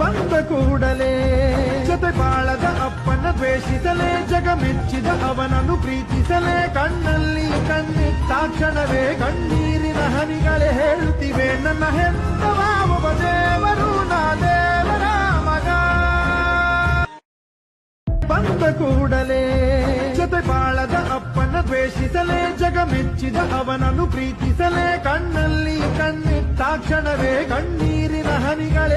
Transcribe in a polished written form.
ಬಂದ ಕೂಡಲೇ ಜೊತೆ ಬಾಳದ ಅಪ್ಪನ ದ್ವೇಷಿಸಲೇ ಜಗ ಮೆಚ್ಚಿದ ಅವನನ್ನು ಪ್ರೀತಿಸಲೇ ಕಣ್ಣಲ್ಲಿ ಕಣ್ಣಿಟ್ಟಾಕ್ಷಣವೇ ಕಣ್ಣೀರಿನ ಹನಿಗಳೇ ಹೇಳುತ್ತಿವೆ ನನ್ನ ಹೆತ್ತವ ಒಬ್ಬ ದೇವರು ನಾ ದೇವರ ಮಗ. ಬಂದ ಕೂಡಲೇ ಜೊತೆ ಬಾಳದ ಅಪ್ಪನ ದ್ವೇಷಿಸಲೇ ಜಗ ಮೆಚ್ಚಿದ ಅವನನ್ನು ಪ್ರೀತಿಸಲೇ ಕಣ್ಣಲ್ಲಿ ಕಣ್ಣಿಟ್ಟಾಕ್ಷಣವೇ ಕಣ್ಣೀರಿನ ಹನಿಗಳೇ